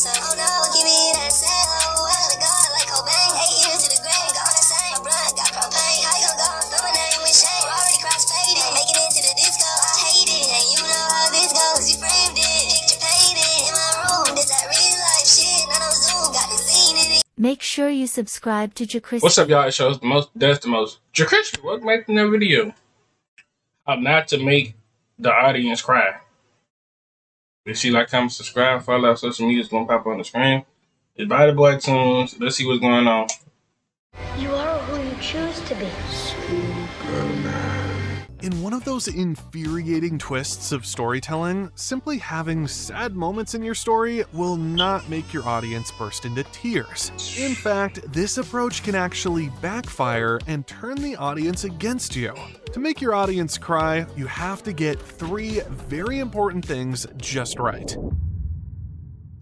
myself. Oh no, give me that sad. Oh, I gotta go like Cobain. 8 years to the grave, gone insane. My blood got propane. How you gon' go and throw my name with shame? Already cross-faded, making it to the disco. I hate it, and you know how this goes. You framed it, picture painted in my room. This that real life shit, none of Zoom, got the scene in it. Make sure you subscribe to JerCrispy. What's up, y'all? It shows that's the most JerCrispy. Welcome back to another video. How not to make the audience cry. If you like, comment, subscribe, follow our social media, it's gonna pop on the screen. It's by the boy Tunes. Let's see what's going on. You are who you choose to be. In one of those infuriating twists of storytelling, simply having sad moments in your story will not make your audience burst into tears. In fact, this approach can actually backfire and turn the audience against you. To make your audience cry, you have to get 3 very important things just right.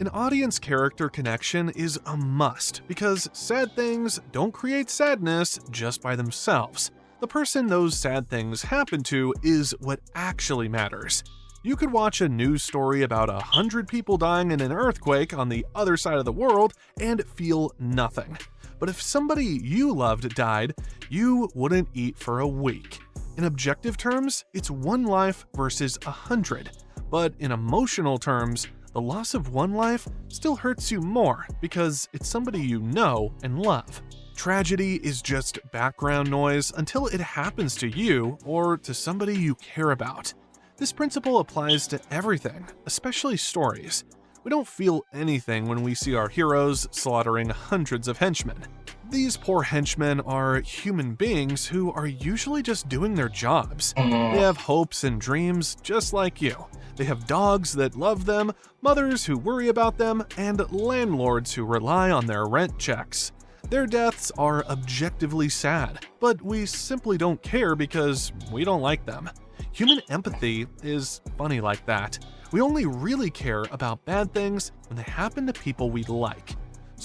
An audience character connection is a must because sad things don't create sadness just by themselves. The person those sad things happen to is what actually matters. You could watch a news story about 100 people dying in an earthquake on the other side of the world and feel nothing. But if somebody you loved died, you wouldn't eat for a week. In objective terms, it's 1 life versus 100. But in emotional terms, the loss of 1 life still hurts you more because it's somebody you know and love. Tragedy is just background noise until it happens to you or to somebody you care about. This principle applies to everything, especially stories. We don't feel anything when we see our heroes slaughtering hundreds of henchmen. These poor henchmen are human beings who are usually just doing their jobs. They have hopes and dreams just like you. They have dogs that love them, mothers who worry about them, and landlords who rely on their rent checks. Their deaths are objectively sad, but we simply don't care because we don't like them. Human empathy is funny like that. We only really care about bad things when they happen to people we like.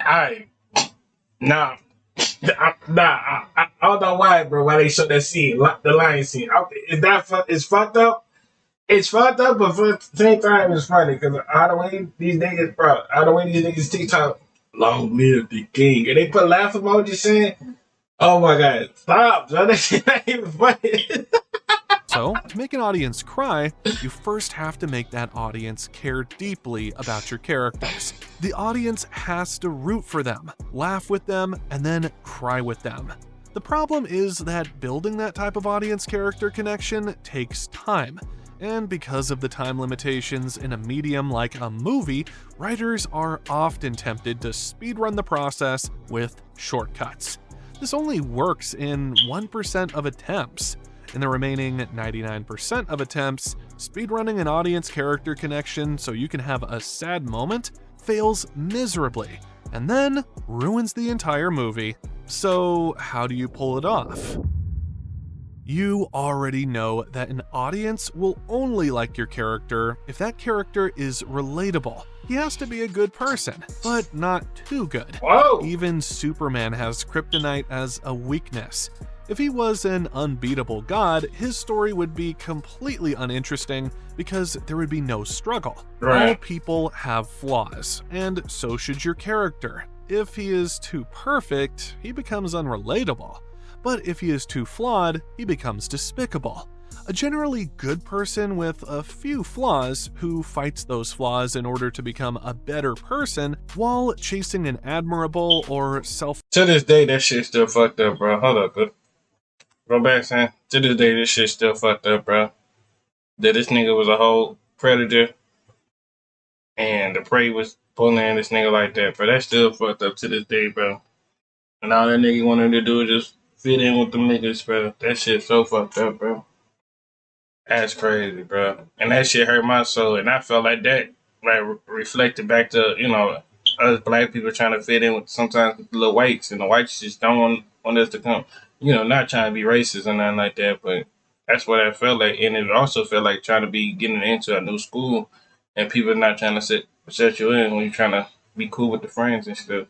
I don't know why, bro. Why they show that scene, the lion scene? It's fucked up. It's fucked up, but for the same time, it's funny because I don't way these niggas TikTok. Long live the king. And they put laugh emojis in. Oh my god. Stop, bro. That shit not even funny. So, to make an audience cry, you first have to make that audience care deeply about your characters. The audience has to root for them, laugh with them, and then cry with them. The problem is that building that type of audience character connection takes time. And because of the time limitations in a medium like a movie, writers are often tempted to speedrun the process with shortcuts. This only works in 1% of attempts. In the remaining 99% of attempts, speedrunning an audience character connection so you can have a sad moment fails miserably, and then ruins the entire movie. So how do you pull it off? You already know that an audience will only like your character if that character is relatable. He has to be a good person, but not too good. Whoa. Even Superman has kryptonite as a weakness. If he was an unbeatable god, his story would be completely uninteresting because there would be no struggle. Right. All people have flaws, and so should your character. If he is too perfect, he becomes unrelatable. But if he is too flawed, he becomes despicable. A generally good person with a few flaws who fights those flaws in order to become a better person while chasing an admirable or To this day, that shit still fucked up, bro. Hold up, bro. Go back, son. To this day, this shit still fucked up, bro. That this nigga was a whole predator and the prey was pulling this nigga like that, bro. That's still fucked up to this day, bro. And all that nigga wanted to do is just fit in with them niggas, bro. That shit so fucked up, bro. That's crazy, bro. And that shit hurt my soul. And I felt like that, like, reflected back to, you know, us black people trying to fit in with sometimes with the little whites. And the whites just don't want us to come. You know, not trying to be racist or nothing like that. But that's what I felt like. And it also felt like trying to be getting into a new school. And people not trying to set you in when you're trying to be cool with the friends and stuff.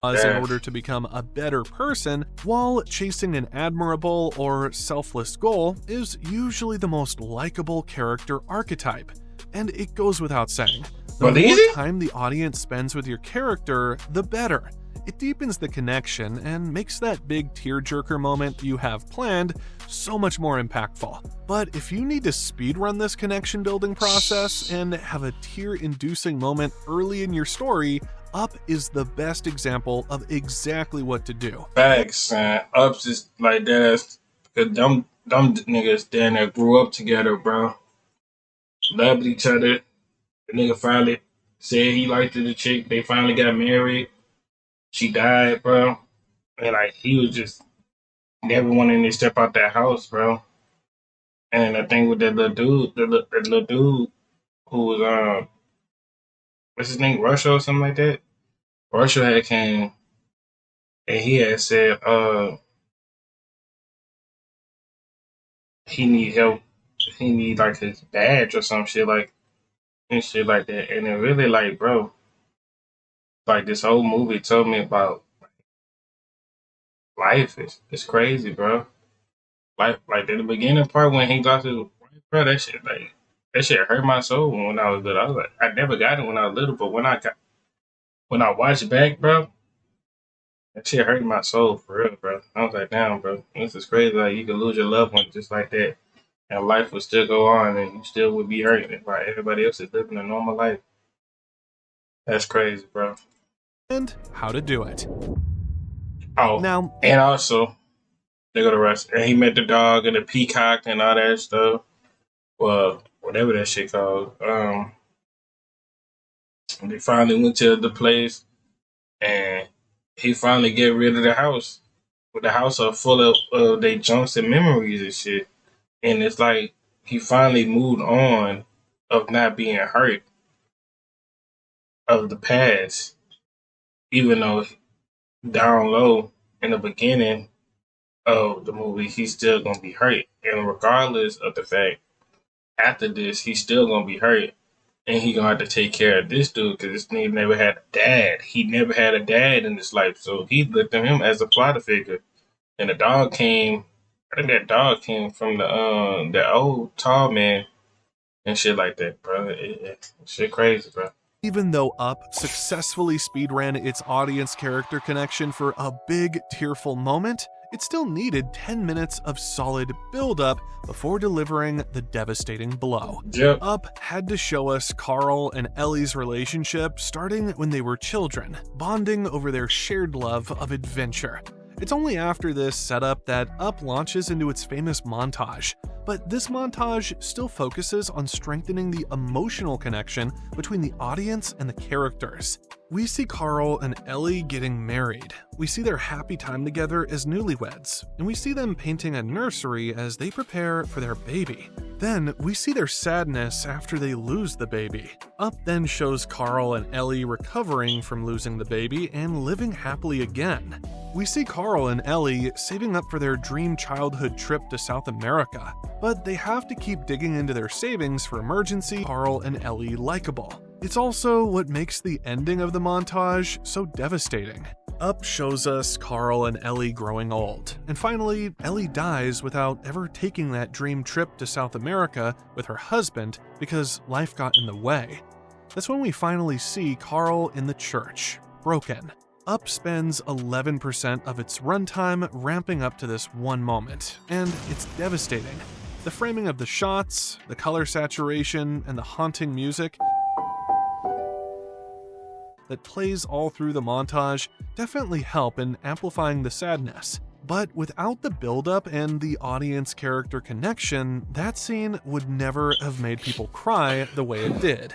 In order to become a better person, while chasing an admirable or selfless goal is usually the most likable character archetype. And it goes without saying, The more easy? time the audience spends with your character, the better. It deepens the connection and makes that big tearjerker moment you have planned so much more impactful. But if you need to speedrun this connection building process and have a tear-inducing moment early in your story, Up is the best example of exactly what to do. Facts, man. Up's just like that. Cause them niggas down there grew up together, bro. Loved each other. The nigga finally said he liked the chick. They finally got married. She died, bro. And like he was just never wanting to step out that house, bro. And I think with that little dude, that little dude who was what's his name, Russia or something like that. Russia had came and he had said he need help. He need like his badge or some shit like and shit like that. And it really like, bro, like this whole movie told me about life. It's crazy, bro. Like in the beginning part when he lost his wife, bro, that shit hurt my soul when I was little. I was like, I never got it when I was little, but when I watched back, bro, that shit hurt my soul for real, bro. I was like, damn, bro, this is crazy. Like you could lose your loved one just like that, and life would still go on, and you still would be hurting while everybody else is living a normal life. That's crazy, bro. And how to do it. Oh, Now, and also, they go to rest, and he met the dog and the peacock and all that stuff. Well, whatever that shit called. They finally went to the place, and he finally get rid of the house. But the house are full of they junks and memories and shit. And it's like he finally moved on of not being hurt of the past, even though down low in the beginning of the movie he's still gonna be hurt, and regardless of the fact after this he's still gonna be hurt, and he gonna have to take care of this dude because this nigga never had a dad. He never had a dad in his life, so he looked at him as a father figure. And the dog came. I think that dog came from the old tall man and shit like that, bro. Shit crazy, bro. even though Up successfully speedran its audience character connection for a big, tearful moment, it still needed 10 minutes of solid build-up before delivering the devastating blow. Yep. Up had to show us Carl and Ellie's relationship starting when they were children, bonding over their shared love of adventure. It's only after this setup that Up launches into its famous montage, but this montage still focuses on strengthening the emotional connection between the audience and the characters. We see Carl and Ellie getting married, we see their happy time together as newlyweds, and we see them painting a nursery as they prepare for their baby. Then we see their sadness after they lose the baby. Up then shows Carl and Ellie recovering from losing the baby and living happily again. We see Carl and Ellie saving up for their dream childhood trip to South America, but they have to keep digging into their savings for emergency Carl and Ellie likable. It's also what makes the ending of the montage so devastating. Up shows us Carl and Ellie growing old, and finally, Ellie dies without ever taking that dream trip to South America with her husband because life got in the way. That's when we finally see Carl in the church, broken. Up spends 11% of its runtime ramping up to this one moment, and it's devastating. The framing of the shots, the color saturation, and the haunting music that plays all through the montage definitely help in amplifying the sadness. But without the build-up and the audience character connection, that scene would never have made people cry the way it did.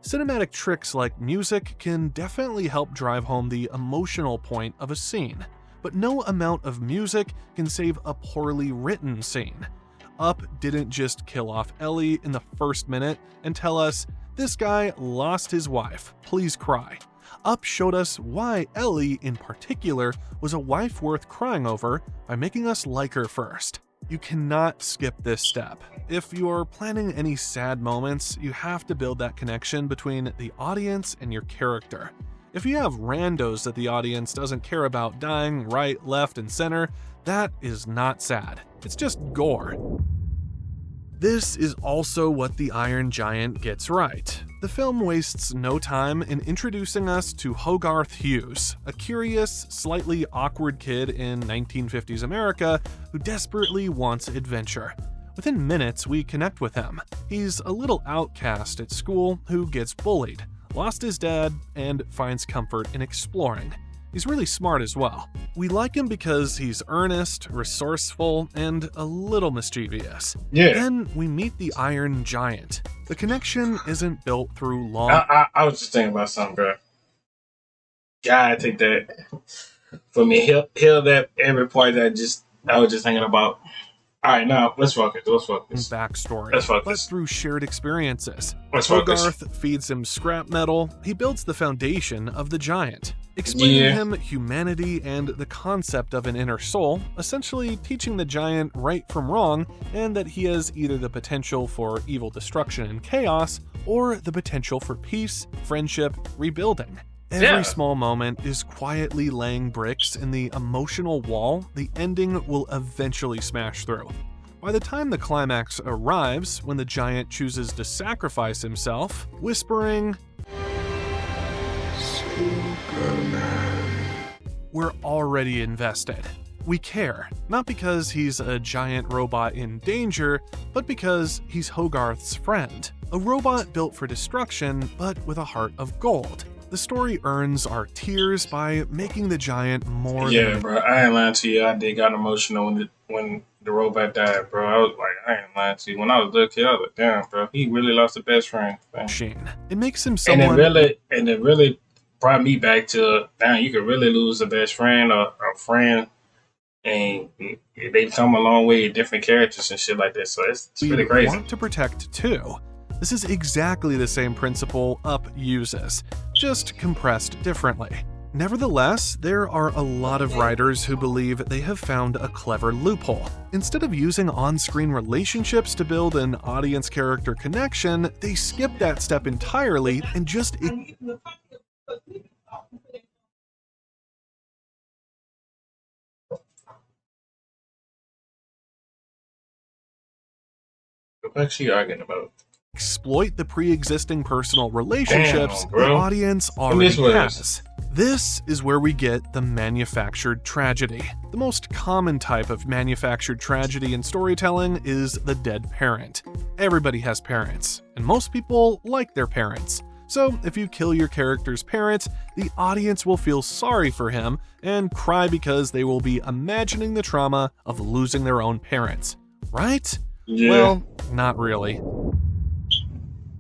Cinematic tricks like music can definitely help drive home the emotional point of a scene, but no amount of music can save a poorly written scene. Up didn't just kill off Ellie in the first minute and tell us, "This guy lost his wife, please cry." Up showed us why Ellie, in particular, was a wife worth crying over by making us like her first. You cannot skip this step. If you're planning any sad moments, you have to build that connection between the audience and your character. If you have randos that the audience doesn't care about dying right, left, and center, that is not sad. It's just gore. This is also what the Iron Giant gets right. The film wastes no time in introducing us to Hogarth Hughes, a curious, slightly awkward kid in 1950s America who desperately wants adventure. Within minutes, we connect with him. He's a little outcast at school who gets bullied, lost his dad, and finds comfort in exploring. He's really smart as well. We like him because he's earnest, resourceful, and a little mischievous. Yeah. Then we meet the Iron Giant. The connection isn't built through long... I was just thinking about something, bro. God, take that for me. Heal that every point I was just thinking about. All right, now let's focus. Backstory, Let's focus. but through shared experiences. Let's focus. Hogarth feeds him scrap metal. He builds the foundation of the giant, explaining him humanity and the concept of an inner soul, essentially teaching the giant right from wrong, and that he has either the potential for evil destruction and chaos, or the potential for peace, friendship, rebuilding. Every small moment is quietly laying bricks in the emotional wall the ending will eventually smash through. By the time the climax arrives, when the giant chooses to sacrifice himself, whispering, "Superman," we're already invested. We care, not because he's a giant robot in danger, but because he's Hogarth's friend. A robot built for destruction, but with a heart of gold. The story earns our tears by making the giant more than... bro, I ain't lying to you. I did got emotional when the robot died, bro. I was like, I ain't lying to you. When I was a little kid, I was like, damn, bro, he really lost a best friend. Machine. It makes him someone... And it really brought me back to, damn, you could really lose a best friend or a friend, and they come a long way in different characters and shit like that. So it's really crazy. We want to protect too. This is exactly the same principle Up uses, just compressed differently. Nevertheless, there are a lot of writers who believe they have found a clever loophole. Instead of using on-screen relationships to build an audience-character connection, they skip that step entirely and just... What's she arguing about? Exploit the pre-existing personal relationships the audience already has. This is where we get the manufactured tragedy. The most common type of manufactured tragedy in storytelling is the dead parent. Everybody has parents, and most people like their parents. So if you kill your character's parent, the audience will feel sorry for him and cry because they will be imagining the trauma of losing their own parents. Right? Yeah. Well, not really.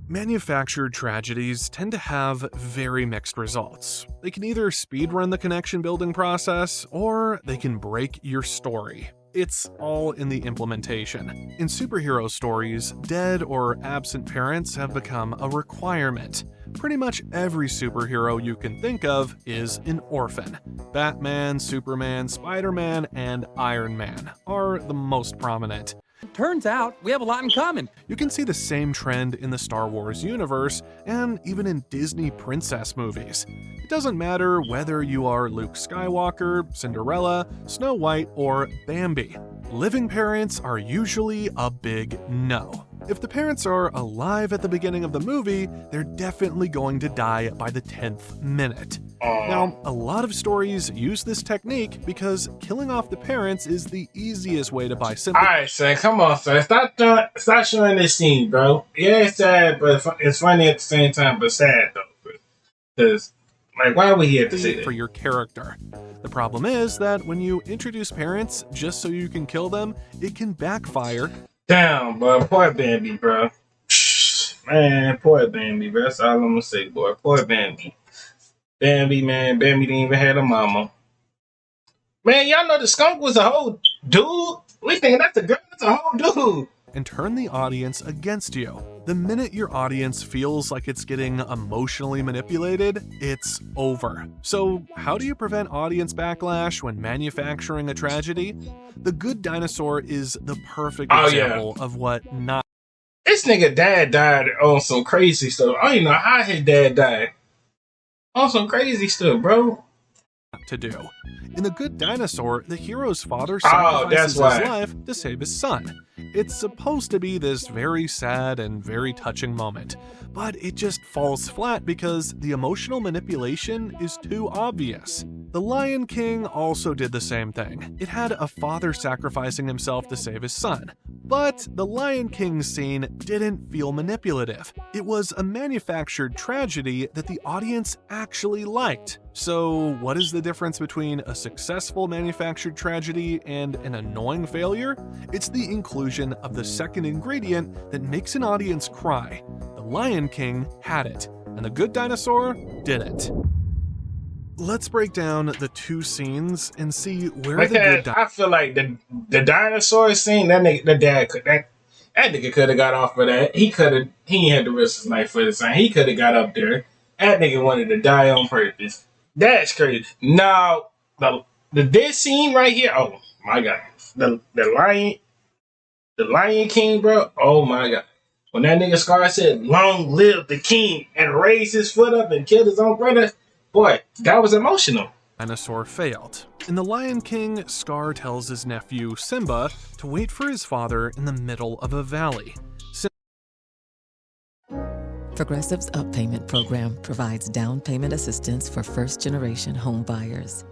Manufactured tragedies tend to have very mixed results. They can either speedrun the connection building process, or they can break your story. It's all in the implementation. In superhero stories, dead or absent parents have become a requirement. Pretty much every superhero you can think of is an orphan. Batman, Superman, Spider-Man, and Iron Man are the most prominent. Turns out we have a lot in common. You can see the same trend in the Star Wars universe and even in Disney princess movies. It doesn't matter whether you are Luke Skywalker, Cinderella, Snow White, or Bambi. Living parents are usually a big no. If the parents are alive at the beginning of the movie, they're definitely going to die by the 10th minute. Now, a lot of stories use this technique because killing off the parents is the easiest way to buy sympathy. Alright, son, come on, son. Stop showing this scene, bro. Yeah, it's sad, but it's funny at the same time, but sad, though. Because, like, why would he have to say that? For your character. The problem is that when you introduce parents just so you can kill them, it can backfire. Damn, bro. Poor Bambi, bro. Man, poor Bambi, bro. That's all I'm gonna say, boy. Poor Bambi. Bambi, man. Bambi didn't even have a mama. Man, y'all know the skunk was a whole dude? We thinking that's a girl. That's a whole dude. And turn the audience against you. The minute your audience feels like it's getting emotionally manipulated, it's over. So how do you prevent audience backlash when manufacturing a tragedy? The Good Dinosaur is the perfect example of what not... This nigga dad died on some crazy stuff. I don't even know how his dad died. On some crazy stuff, bro. to do. In The Good Dinosaur, the hero's father Oh, that's sacrifices his why. life to save his son. It's supposed to be this very sad and very touching moment, but it just falls flat because the emotional manipulation is too obvious. The Lion King also did the same thing. It had a father sacrificing himself to save his son. But the Lion King scene didn't feel manipulative. It was a manufactured tragedy that the audience actually liked. So, what is the difference between a successful manufactured tragedy and an annoying failure? It's the inclusion of the second ingredient that makes an audience cry. The Lion King had it, and The Good Dinosaur didn't. Let's break down the two scenes and see where the good Because I feel like the dinosaur scene, that nigga, the dad could that nigga could have got off of that. He had to risk his life for the son. He could have got up there. That nigga wanted to die on purpose. That's crazy. Now this scene right here, oh my god. The Lion King, bro. Oh my god. When that nigga Scar said, "Long live the king," and raised his foot up and killed his own brother, boy, that was emotional. Dinosaur failed. In The Lion King, Scar tells his nephew Simba to wait for his father in the middle of a valley. Progressive's Up Payment program provides down payment assistance for first-generation home buyers.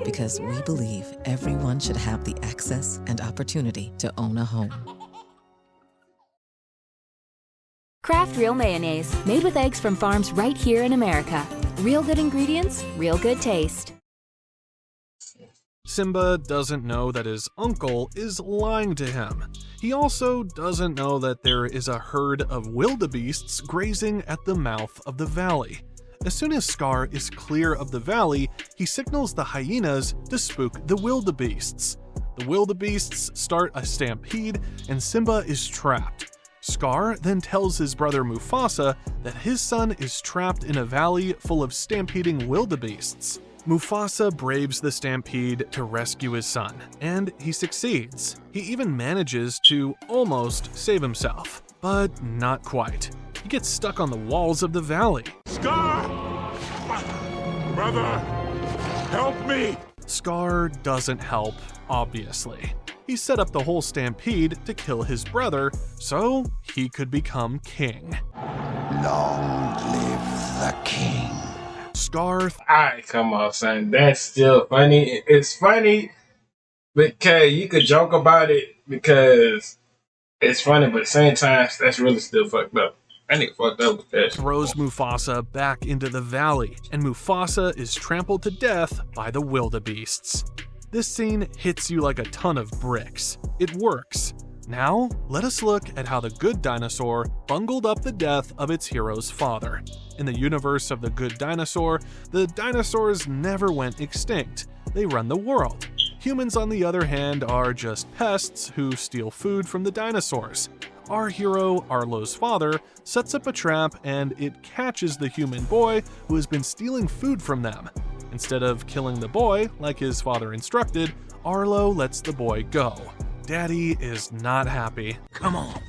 Because we believe everyone should have the access and opportunity to own a home. Kraft Real Mayonnaise, made with eggs from farms right here in America. Real good ingredients, real good taste. Simba doesn't know that his uncle is lying to him. He also doesn't know that there is a herd of wildebeests grazing at the mouth of the valley. As soon as Scar is clear of the valley, he signals the hyenas to spook the wildebeests. The wildebeests start a stampede, and Simba is trapped. Scar then tells his brother Mufasa that his son is trapped in a valley full of stampeding wildebeests. Mufasa braves the stampede to rescue his son, and he succeeds. He even manages to almost save himself, but not quite. He gets stuck on the walls of the valley. Scar! Brother, help me! Scar doesn't help, obviously. He set up the whole stampede to kill his brother so he could become king. Long live the king. Scar Alright, come on, son. That's still funny. It's funny because you could joke about it because it's funny, but at the same time, that's really still fucked up. That nigga fucked up with that. throws Mufasa back into the valley, and Mufasa is trampled to death by the wildebeests. This scene hits you like a ton of bricks. It works. Now, let us look at how the Good Dinosaur bungled up the death of its hero's father. In the universe of the Good Dinosaur, the dinosaurs never went extinct. They run the world. Humans, on the other hand, are just pests who steal food from the dinosaurs. Our hero, Arlo's father, sets up a trap and it catches the human boy who has been stealing food from them. Instead of killing the boy, like his father instructed, Arlo lets the boy go. Daddy is not happy. Come on.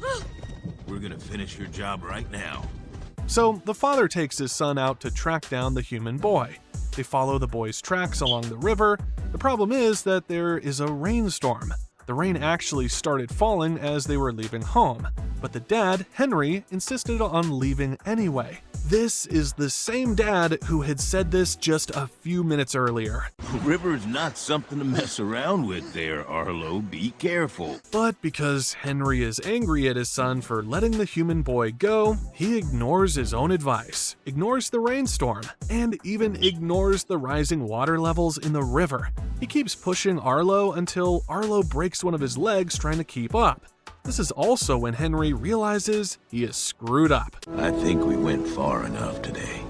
We're gonna finish your job right now. So the father takes his son out to track down the human boy. They follow the boy's tracks along the river. The problem is that there is a rainstorm. The rain actually started falling as they were leaving home, but the dad, Henry, insisted on leaving anyway. This is the same dad who had said this just a few minutes earlier. The river's not something to mess around with there, Arlo. Be careful. But because Henry is angry at his son for letting the human boy go, he ignores his own advice, ignores the rainstorm, and even ignores the rising water levels in the river. He keeps pushing Arlo until Arlo breaks one of his legs trying to keep up. This is also when Henry realizes he is screwed up. I think we went far enough today.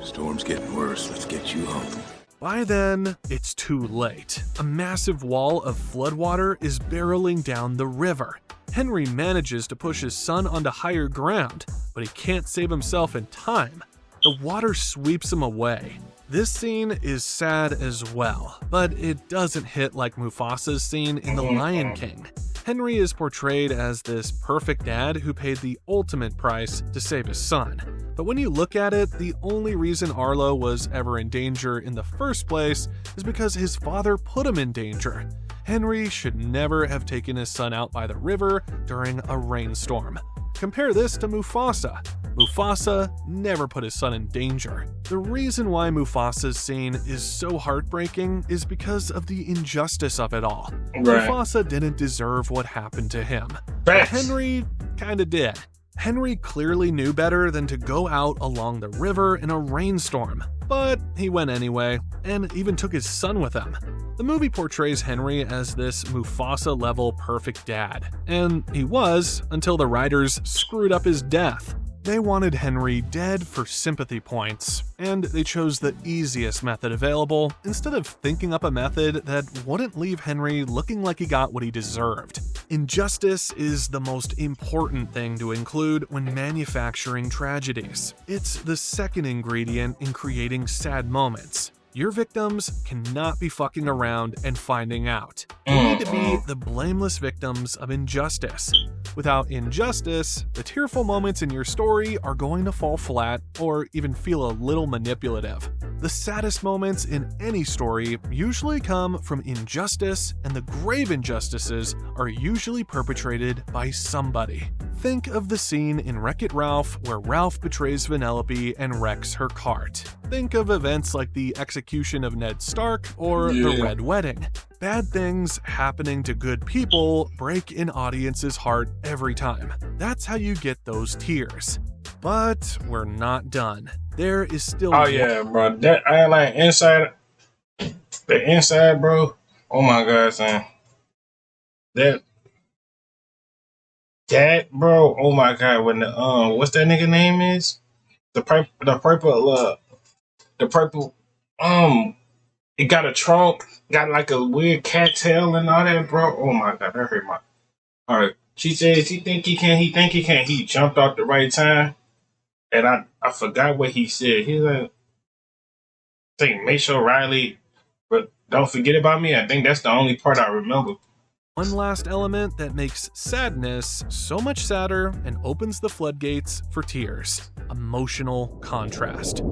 Storm's getting worse. Let's get you home. By then, it's too late. A massive wall of floodwater is barreling down the river. Henry manages to push his son onto higher ground, but he can't save himself in time. The water sweeps him away. This scene is sad as well, but it doesn't hit like Mufasa's scene in The Lion King. Henry is portrayed as this perfect dad who paid the ultimate price to save his son. But when you look at it, the only reason Arlo was ever in danger in the first place is because his father put him in danger. Henry should never have taken his son out by the river during a rainstorm. Compare this to Mufasa. Mufasa never put his son in danger. The reason why Mufasa's scene is so heartbreaking is because of the injustice of it all. Right. Mufasa didn't deserve what happened to him. But Henry kinda did. Henry clearly knew better than to go out along the river in a rainstorm, but he went anyway, and even took his son with him. The movie portrays Henry as this Mufasa-level perfect dad, and he was until the writers screwed up his death. They wanted Henry dead for sympathy points, and they chose the easiest method available instead of thinking up a method that wouldn't leave Henry looking like he got what he deserved. Injustice is the most important thing to include when manufacturing tragedies. It's the second ingredient in creating sad moments. Your victims cannot be fucking around and finding out. You need to be the blameless victims of injustice. Without injustice, the tearful moments in your story are going to fall flat or even feel a little manipulative. The saddest moments in any story usually come from injustice, and the grave injustices are usually perpetrated by somebody. Think of the scene in Wreck-It Ralph where Ralph betrays Vanellope and wrecks her cart. Think of events like the execution of Ned Stark or the Red Wedding. Bad things happening to good people break an audience's heart every time. That's how you get those tears. But we're not done. There is still— Oh yeah, bro. That I like inside, the inside, bro. Oh my god, son. That, bro. Oh my god. When the what's that nigga name is? The purple. It got a trunk, got like a weird cat tail and all that, bro. Oh my god, that hurt my. All right, she says he think he can. He jumped off the right time, and I forgot what he said. He's like, I think make sure Riley, but don't forget about me. I think that's the only part I remember. One last element that makes sadness so much sadder and opens the floodgates for tears: emotional contrast.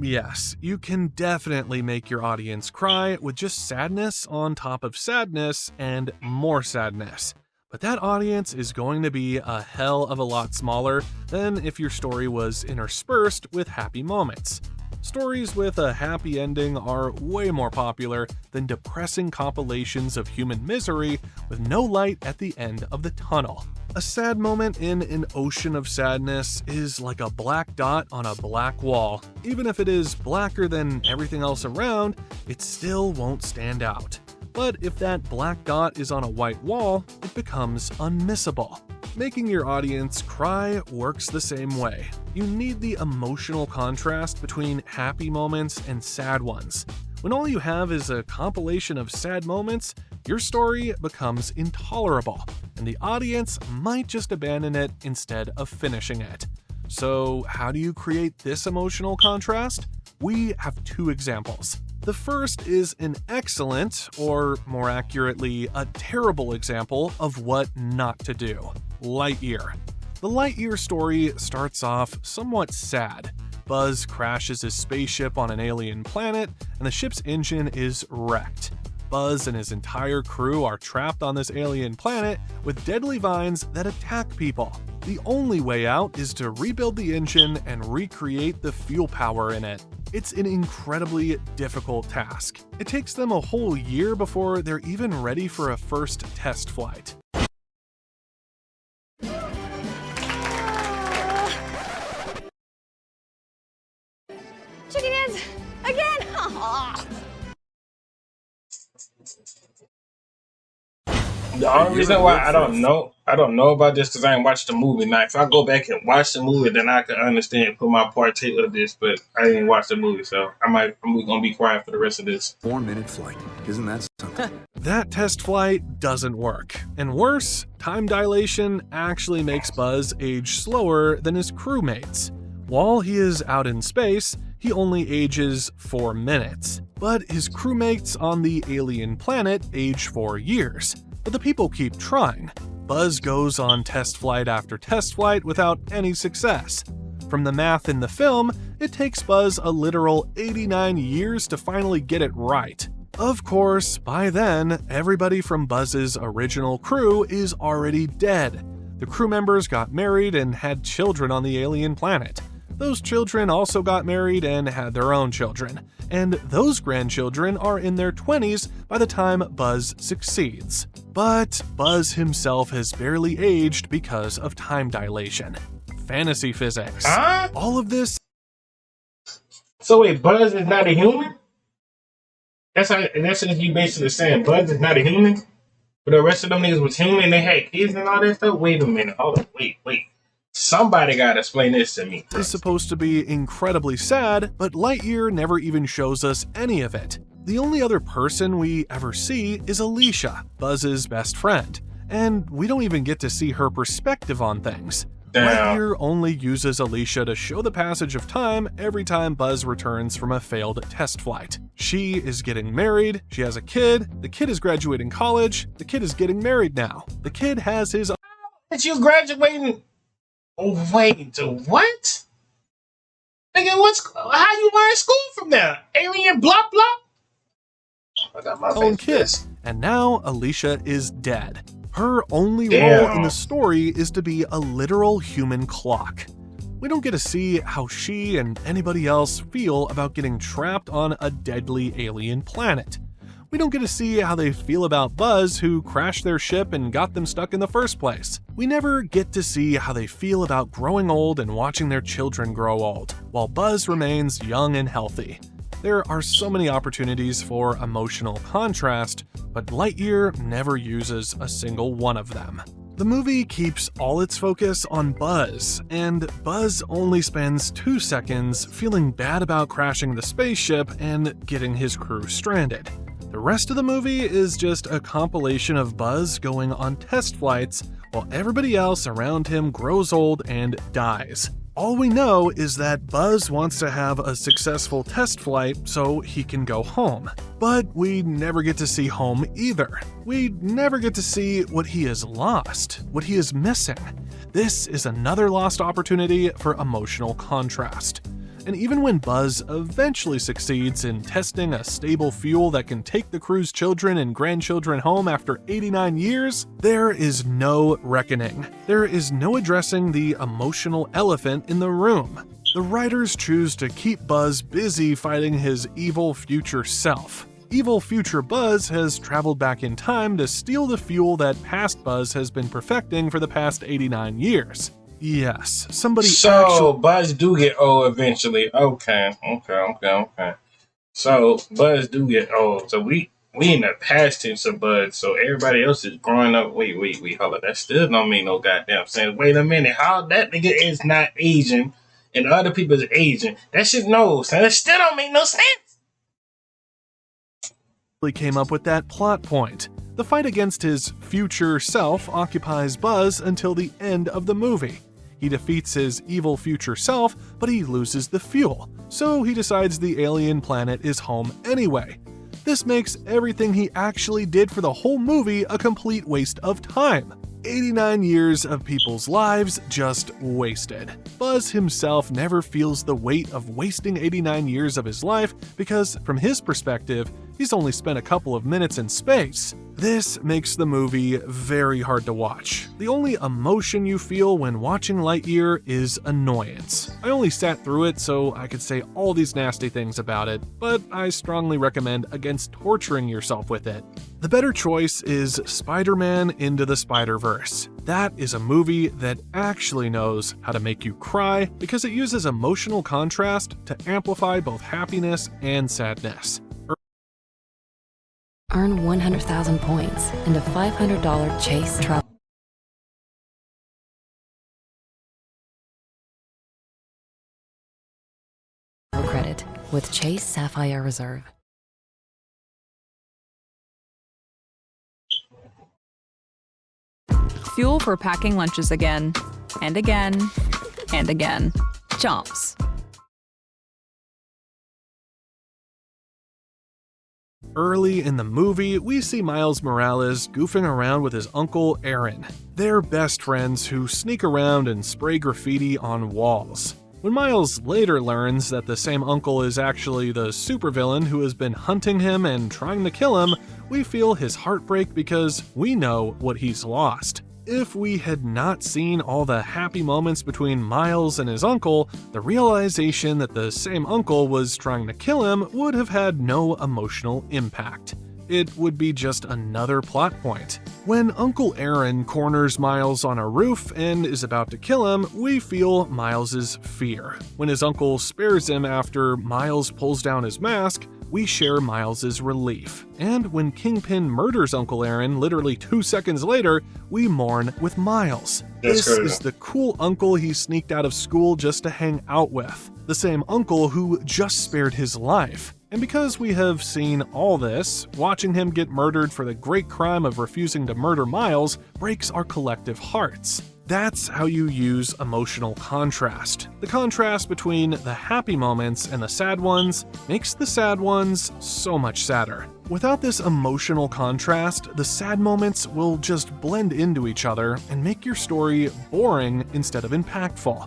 Yes, you can definitely make your audience cry with just sadness on top of sadness and more sadness. But that audience is going to be a hell of a lot smaller than if your story was interspersed with happy moments. Stories with a happy ending are way more popular than depressing compilations of human misery with no light at the end of the tunnel. A sad moment in an ocean of sadness is like a black dot on a black wall. Even if it is blacker than everything else around, it still won't stand out. But if that black dot is on a white wall, it becomes unmissable. Making your audience cry works the same way. You need the emotional contrast between happy moments and sad ones. When all you have is a compilation of sad moments, your story becomes intolerable, and the audience might just abandon it instead of finishing it. So, how do you create this emotional contrast? We have two examples. The first is an excellent, or more accurately, a terrible example of what not to do: Lightyear. The Lightyear story starts off somewhat sad. Buzz crashes his spaceship on an alien planet, and the ship's engine is wrecked. Buzz and his entire crew are trapped on this alien planet with deadly vines that attack people. The only way out is to rebuild the engine and recreate the fuel power in it. It's an incredibly difficult task. It takes them a whole year before they're even ready for a first test flight. Chicken heads again. Aw. The only reason why I don't know about this because I ain't watched the movie. Now, if I go back and watch the movie, then I can understand, put my partake of this. But I didn't watch the movie, so I'm gonna be quiet for the rest of this. 4-minute flight, isn't that something? That test flight doesn't work. And worse, time dilation actually makes Buzz age slower than his crewmates. While he is out in space, he only ages 4 minutes. But his crewmates on the alien planet age 4 years. but the people keep trying. Buzz goes on test flight after test flight without any success. From the math in the film, it takes Buzz a literal 89 years to finally get it right. Of course, by then, everybody from Buzz's original crew is already dead. The crew members got married and had children on the alien planet. Those children also got married and had their own children, and those grandchildren are in their 20s by the time Buzz succeeds. But Buzz himself has barely aged because of time dilation. Fantasy physics. All of this. So wait, Buzz is not a human? That's what you basically saying. Buzz is not a human? But the rest of them niggas was human, they had kids and all that stuff? Wait a minute, hold on, wait. Somebody gotta explain this to me. Is supposed to be incredibly sad, but Lightyear never even shows us any of it. The only other person we ever see is Alicia, Buzz's best friend, and we don't even get to see her perspective on things. Lightyear only uses Alicia to show the passage of time every time Buzz returns from a failed test flight. She is getting married, she has a kid, the kid is graduating college, the kid is getting married now. The kid has his... But you graduating... Oh, wait, what? Nigga, how you learn school from there? Alien blah blah? I got my own kid. And now Alicia is dead. Her only role in the story is to be a literal human clock. We don't get to see how she and anybody else feel about getting trapped on a deadly alien planet. We don't get to see how they feel about Buzz, who crashed their ship and got them stuck in the first place. We never get to see how they feel about growing old and watching their children grow old, while Buzz remains young and healthy. There are so many opportunities for emotional contrast, but Lightyear never uses a single one of them. The movie keeps all its focus on Buzz, and Buzz only spends 2 seconds feeling bad about crashing the spaceship and getting his crew stranded. The rest of the movie is just a compilation of Buzz going on test flights while everybody else around him grows old and dies. All we know is that Buzz wants to have a successful test flight so he can go home. But we never get to see home either. We never get to see what he has lost, what he is missing. This is another lost opportunity for emotional contrast. And even when Buzz eventually succeeds in testing a stable fuel that can take the crew's children and grandchildren home after 89 years, there is no reckoning. There is no addressing the emotional elephant in the room. The writers choose to keep Buzz busy fighting his evil future self. Evil future Buzz has traveled back in time to steal the fuel that past Buzz has been perfecting for the past 89 years. Yes, somebody Buzz do get old eventually. Okay. So Buzz do get old. So we in the past tense of Buzz. So everybody else is growing up. Wait, hold on. That still don't make no goddamn sense. Wait a minute. How that nigga is not Asian and other people is Asian? That shit no sense. That still don't make no sense. Came up with that plot point. The fight against his future self occupies Buzz until the end of the movie. He defeats his evil future self, but he loses the fuel, so he decides the alien planet is home anyway. This makes everything he actually did for the whole movie a complete waste of time. 89 years of people's lives just wasted. Buzz himself never feels the weight of wasting 89 years of his life because, from his perspective, he's only spent a couple of minutes in space. This makes the movie very hard to watch. The only emotion you feel when watching Lightyear is annoyance. I only sat through it so I could say all these nasty things about it, but I strongly recommend against torturing yourself with it. The better choice is Spider-Man Into the Spider-Verse. That is a movie that actually knows how to make you cry because it uses emotional contrast to amplify both happiness and sadness. Earn 100,000 points and a $500 Chase travel credit with Chase Sapphire Reserve. Fuel for packing lunches again, and again, and again. Chomps. Early in the movie, we see Miles Morales goofing around with his uncle Aaron. They're best friends who sneak around and spray graffiti on walls. When Miles later learns that the same uncle is actually the supervillain who has been hunting him and trying to kill him, we feel his heartbreak because we know what he's lost. If we had not seen all the happy moments between Miles and his uncle, the realization that the same uncle was trying to kill him would have had no emotional impact. It would be just another plot point. When Uncle Aaron corners Miles on a roof and is about to kill him, we feel Miles's fear. When his uncle spares him after Miles pulls down his mask, we share Miles's relief. And when Kingpin murders Uncle Aaron literally 2 seconds later, we mourn with Miles. This is the cool uncle he sneaked out of school just to hang out with. The same uncle who just spared his life. And because we have seen all this, watching him get murdered for the great crime of refusing to murder Miles breaks our collective hearts. That's how you use emotional contrast. The contrast between the happy moments and the sad ones makes the sad ones so much sadder. Without this emotional contrast, the sad moments will just blend into each other and make your story boring instead of impactful.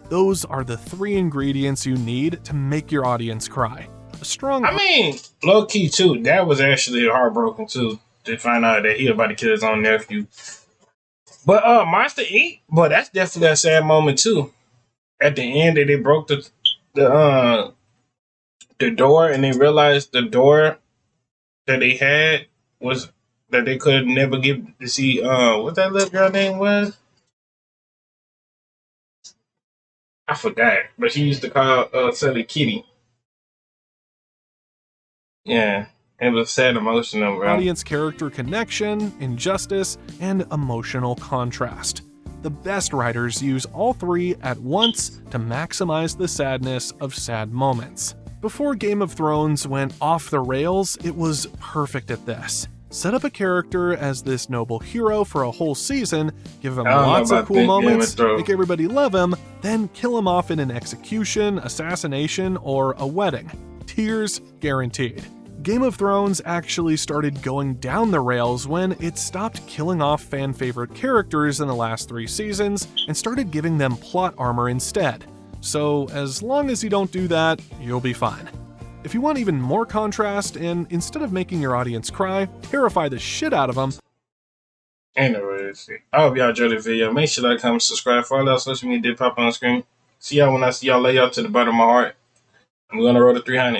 Those are the 3 ingredients you need to make your audience cry. A strong... low key too, that was actually heartbroken too, to find out that he was about to kill his own nephew. But Monster Inc., but that's definitely a sad moment too. At the end, that they broke the door, and they realized the door that they had was that they could never get to see. What that little girl name was? I forgot, but she used to call Sally Kitty. Yeah. It was sad emotional, bro. Audience character connection, injustice, and emotional contrast. The best writers use all 3 at once to maximize the sadness of sad moments. Before Game of Thrones went off the rails, it was perfect at this. Set up a character as this noble hero for a whole season, give him lots of cool moments, make everybody love him, then kill him off in an execution, assassination, or a wedding. Tears guaranteed. Game of Thrones actually started going down the rails when it stopped killing off fan-favorite characters in the last 3 seasons and started giving them plot armor instead. So as long as you don't do that, you'll be fine. If you want even more contrast and instead of making your audience cry, terrify the shit out of them. Anyways, I hope y'all enjoyed the video. Make sure to like, comment, subscribe for all that social media did pop on the screen. See y'all when I see y'all. Lay y'all to the bottom of my heart. I'm gonna roll to 300.